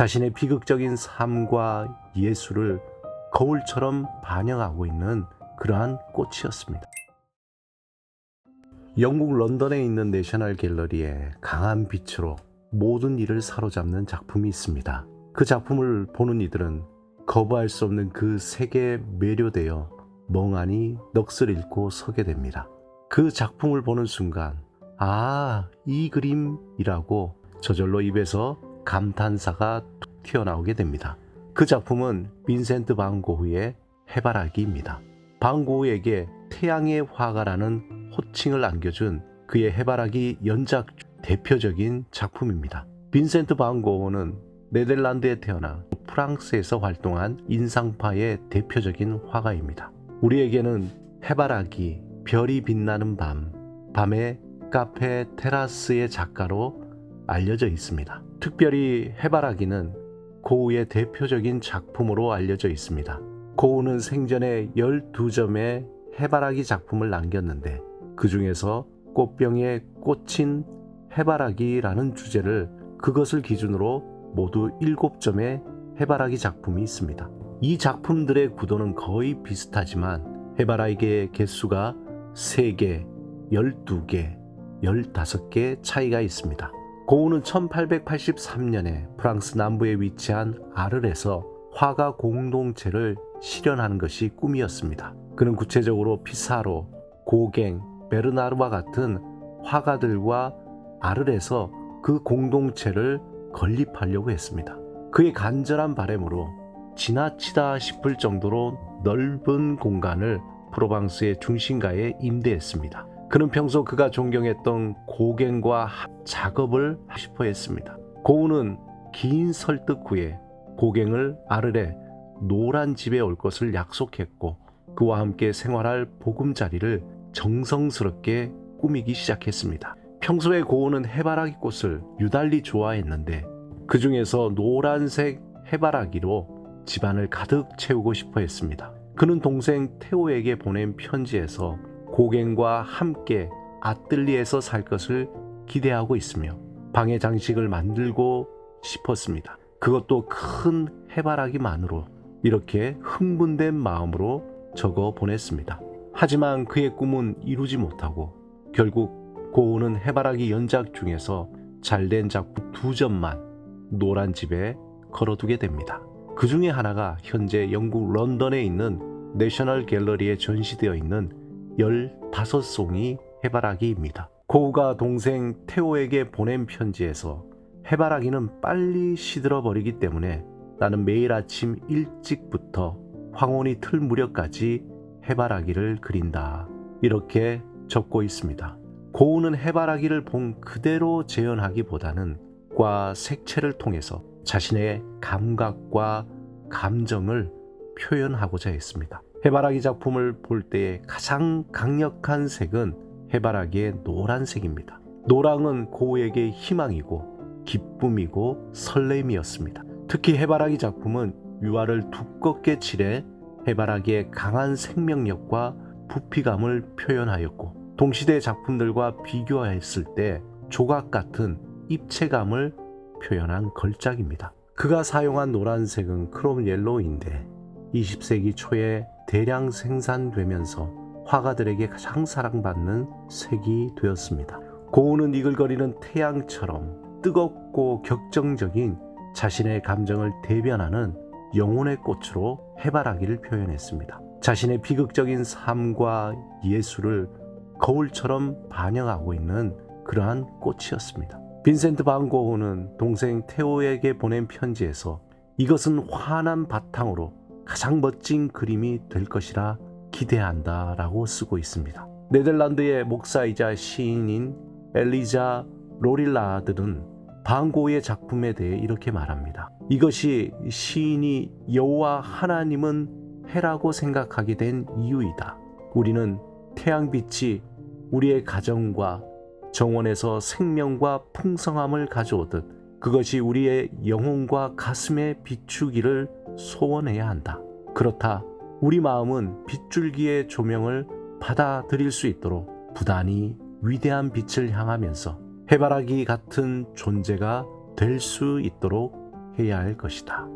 자신의 비극적인 삶과 예술을 거울처럼 반영하고 있는 그러한 꽃이었습니다. 영국 런던에 있는 내셔널 갤러리에 강한 빛으로 모든 이를 사로잡는 작품이 있습니다. 그 작품을 보는 이들은 거부할 수 없는 그 색에 매료되어 멍하니 넋을 잃고 서게 됩니다. 그 작품을 보는 순간 이 그림이라고 저절로 입에서 감탄사가 툭 튀어나오게 됩니다. 그 작품은 빈센트 반 고흐의 해바라기입니다. 반 고흐에게 태양의 화가라는 호칭을 안겨준 그의 해바라기 연작 대표적인 작품입니다. 빈센트 반 고흐는 네덜란드에 태어나 프랑스에서 활동한 인상파의 대표적인 화가입니다. 우리에게는 해바라기, 별이 빛나는 밤, 밤의 카페 테라스의 작가로 알려져 있습니다. 특별히 해바라기는 고흐의 대표적인 작품으로 알려져 있습니다. 고흐는 생전에 12점의 해바라기 작품을 남겼는데 그 중에서 꽃병에 꽂힌 해바라기라는 주제를 그것을 기준으로 모두 7점의 해바라기 작품이 있습니다. 이 작품들의 구도는 거의 비슷하지만 해바라기의 개수가 3개, 12개, 15개 차이가 있습니다. 고흐는 1883년에 프랑스 남부에 위치한 아르에서 화가 공동체를 실현하는 것이 꿈이었습니다. 그는 구체적으로 피사로, 고갱, 베르나르와 같은 화가들과 아르에서 그 공동체를 건립하려고 했습니다. 그의 간절한 바람으로 지나치다 싶을 정도로 넓은 공간을 프로방스의 중심가에 임대했습니다. 그는 평소 그가 존경했던 고갱과 작업을 하고 싶어 했습니다. 고흐는 긴 설득 후에 고갱을 아르에 노란 집에 올 것을 약속했고 그와 함께 생활할 보금자리를 정성스럽게 꾸미기 시작했습니다. 평소에 고흐는 해바라기 꽃을 유달리 좋아했는데 그 중에서 노란색 해바라기로 집안을 가득 채우고 싶어 했습니다. 그는 동생 테오에게 보낸 편지에서 고갱과 함께 아뜰리에에서 살 것을 기대하고 있으며 방해 장식을 만들고 싶었습니다. 그것도 큰 해바라기만으로 이렇게 흥분된 마음으로 적어 보냈습니다. 하지만 그의 꿈은 이루지 못하고 결국 고흐는 해바라기 연작 중에서 잘된 작품 2점만 노란 집에 걸어두게 됩니다. 그 중에 하나가 현재 영국 런던에 있는 내셔널 갤러리에 전시되어 있는 15송이 해바라기입니다. 고흐가 동생 테오에게 보낸 편지에서 해바라기는 빨리 시들어버리기 때문에 나는 매일 아침 일찍부터 황혼이 틀 무렵까지 해바라기를 그린다. 이렇게 적고 있습니다. 고흐는 해바라기를 본 그대로 재현하기보다는 과 색채를 통해서 자신의 감각과 감정을 표현하고자 했습니다. 해바라기 작품을 볼 때의 가장 강력한 색은 해바라기의 노란색입니다. 노랑은 고흐에게 희망이고 기쁨이고 설렘이었습니다. 특히 해바라기 작품은 유화를 두껍게 칠해 해바라기의 강한 생명력과 부피감을 표현하였고 동시대 작품들과 비교했을 때 조각 같은 입체감을 표현한 걸작입니다. 그가 사용한 노란색은 크롬 옐로우인데 20세기 초에 대량 생산되면서 화가들에게 가장 사랑받는 색이 되었습니다. 고흐는 이글거리는 태양처럼 뜨겁고 격정적인 자신의 감정을 대변하는 영혼의 꽃으로 해바라기를 표현했습니다. 자신의 비극적인 삶과 예술을 거울처럼 반영하고 있는 그러한 꽃이었습니다. 빈센트 반 고흐는 동생 테오에게 보낸 편지에서 이것은 환한 바탕으로 가장 멋진 그림이 될 것이라 기대한다 라고 쓰고 있습니다. 네덜란드의 목사이자 시인인 엘리자 로릴라드는 반 고흐의 작품에 대해 이렇게 말합니다. 이것이 시인이 여호와 하나님은 해라고 생각하게 된 이유이다. 우리는 태양빛이 우리의 가정과 정원에서 생명과 풍성함을 가져오듯 그것이 우리의 영혼과 가슴에 비추기를 소원해야 한다. 그렇다 우리 마음은 빗줄기의 조명을 받아들일 수 있도록 부단히 위대한 빛을 향하면서 해바라기 같은 존재가 될 수 있도록 해야 할 것이다.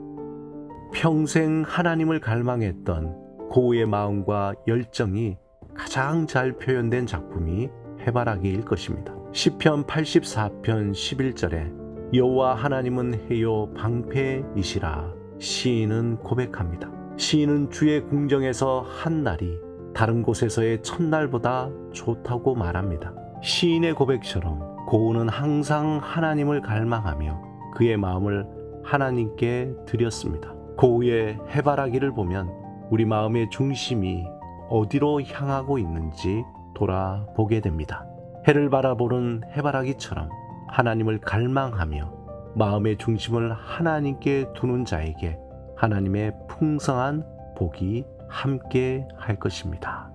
평생 하나님을 갈망했던 고우의 마음과 열정이 가장 잘 표현된 작품이 해바라기일 것입니다. 시편 84편 11절에 여호와 하나님은 해요 방패이시라 시인은 고백합니다. 시인은 주의 궁정에서 한 날이 다른 곳에서의 첫날보다 좋다고 말합니다. 시인의 고백처럼 고우는 항상 하나님을 갈망하며 그의 마음을 하나님께 드렸습니다. 고우의 해바라기를 보면 우리 마음의 중심이 어디로 향하고 있는지 돌아보게 됩니다. 해를 바라보는 해바라기처럼 하나님을 갈망하며 마음의 중심을 하나님께 두는 자에게 하나님의 풍성한 복이 함께 할 것입니다.